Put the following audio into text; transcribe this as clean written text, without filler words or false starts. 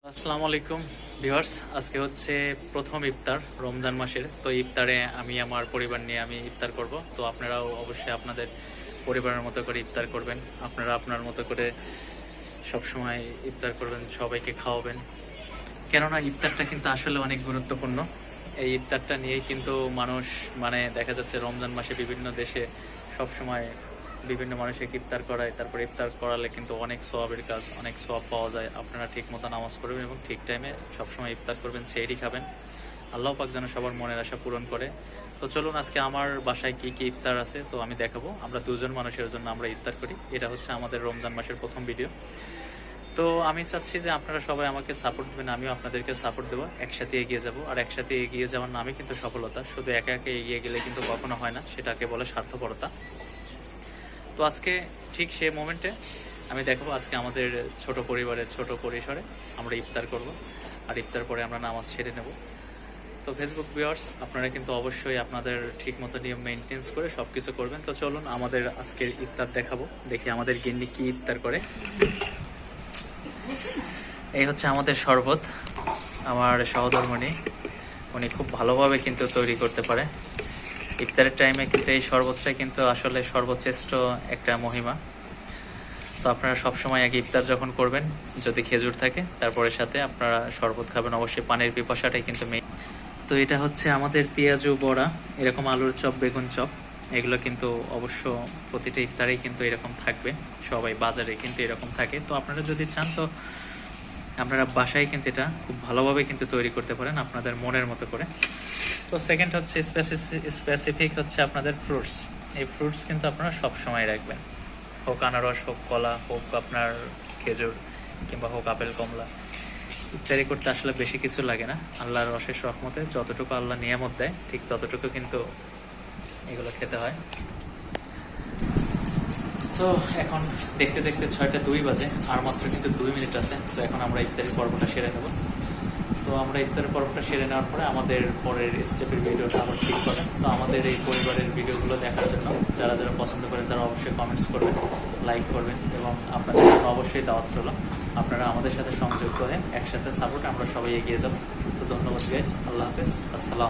আসসালামু আলাইকুম ভিউয়ার্স, আজকে হচ্ছে প্রথম ইফতার রমজান মাসের। তো ইফতারে আমি আমার পরিবার নিয়ে আমি ইফতার করব। তো আপনারাও অবশ্যই আপনাদের পরিবারের মতো করে ইফতার করবেন। আপনারা আপনার মতো করে সবসময় ইফতার করবেন, সবাইকে খাওয়াবেন। কেননা ইফতারটা কিন্তু আসলে অনেক গুরুত্বপূর্ণ। এই ইফতারটা নিয়েই কিন্তু মানুষ দেখা যাচ্ছে রমজান মাসে বিভিন্ন দেশে সবসময় বিভিন্ন মানুষকে ইফতার করায়। তারপরে ইফতার করালে কিন্তু অনেক সওয়াবের কাজ, অনেক সওয়াব পাওয়া যায়। আপনারা ঠিক মতো নামাজ পড়বেন এবং ঠিক টাইমে সবসময় ইফতার করবেন, সেহরি খাবেন। আল্লাহ পাক যেন সবার মনের আশা পূরণ করে। তো চলুন আজকে আমার বাসায় কি কি ইফতার আছে তো আমি দেখাবো। আমরা দুজন মানুষের জন্য আমরা ইফতার করি। এটা হচ্ছে আমাদের রমজান মাসের প্রথম ভিডিও। তো আমি চাচ্ছি যে আপনারা সবাই আমাকে সাপোর্ট দেবেন, আমিও আপনাদেরকে সাপোর্ট দেবো। একসাথে এগিয়ে যাব, আর একসাথে এগিয়ে যাওয়ার নামই কিন্তু সফলতা। শুধু একা একা এগিয়ে গেলে কিন্তু কখনো হয় না, সেটাকে বলে স্বার্থপরতা। তো আজকে ঠিক সেই মোমেন্টে আমি দেখাবো আজকে আমাদের ছোট পরিবারের ছোট পরিসরে আমরা ইফতার করব, আর ইফতার পরে আমরা নামাজ ছেড়ে নেব। তো ফেসবুক ভিউয়ার্স, আপনারা কিন্তু অবশ্যই আপনাদের ঠিক মতো নিয়ম মেনটেন্স করে সব কিছু করবেন। তো চলুন আমাদের আজকের ইফতার দেখাবো, দেখি আমাদের গিন্নি কি ইফতার করে। এই হচ্ছে আমাদের শরবত। আমার সহধর্মিণী, উনি খুব ভালোভাবে কিন্তু তৈরি করতে পারে। ইফতারের টাইমে কিন্তু এই শরবতটা কিন্তু আসলে সর্বশ্রেষ্ঠ একটা মহিমা। তো আপনারা সবসময় আগে ইফতার যখন করবেন, যদি খেজুর থাকে তারপরে সাথে আপনারা শরবত খাবেন, অবশ্যই পানির পিপাসাটাই কিন্তু মেইন। তো এটা হচ্ছে আমাদের পেঁয়াজু বড়া, এরকম আলুর চপ, বেগুন চপ, এগুলো কিন্তু অবশ্য প্রতিটা ইফতারেই কিন্তু এরকম থাকবে। সবাই বাজারে কিন্তু এরকম থাকে। তো আপনারা যদি চান তো আপনারা বাসায় কিন্তু এটা খুব ভালোভাবে কিন্তু তৈরি করতে পারেন আপনাদের মনের মতো করে। তো সেকেন্ড হচ্ছে স্পেসিফিক হচ্ছে আপনাদের ফ্রুটস। এই ফ্রুটস কিন্তু আপনারা সব সময় রাখবেন, হোক আনারস, হোক কলা, হোক আপনার খেজুর, কিংবা হোক আপেল কমলা। ইফতারি করতে আসলে বেশি কিছু লাগে না, আল্লাহর অশেষ রহমতে যতটুকু আল্লাহ নিয়ামত দেয় ঠিক ততটুকু কিন্তু এগুলো খেতে হয়। তো এখন দেখতে দেখতে 6টা 2 বাজে, আর মাত্র কিন্তু 2 মিনিট আছে। তো এখন আমরা ইফতারি পর্বটা সেরে নেব। তো আমরা ইফতারের পর্বটা সেরে নেওয়ার পরে আমাদের পরের স্টেপের ভিডিওটা আবার ঠিক করেন। তো আমাদের এই পরিবারের ভিডিওগুলো দেখার জন্য যারা যারা পছন্দ করেন তারা অবশ্যই কমেন্টস করবেন, লাইক করবেন, এবং আপনাদের জন্য অবশ্যই দাওয়াত রইল। আপনারা আমাদের সাথে সংযুক্ত হয়ে একসাথে সাপোর্ট আমরা সবাই এগিয়ে যাব। তো ধন্যবাদ গাইস, আল্লাহ হাফেজ, আসসালাম।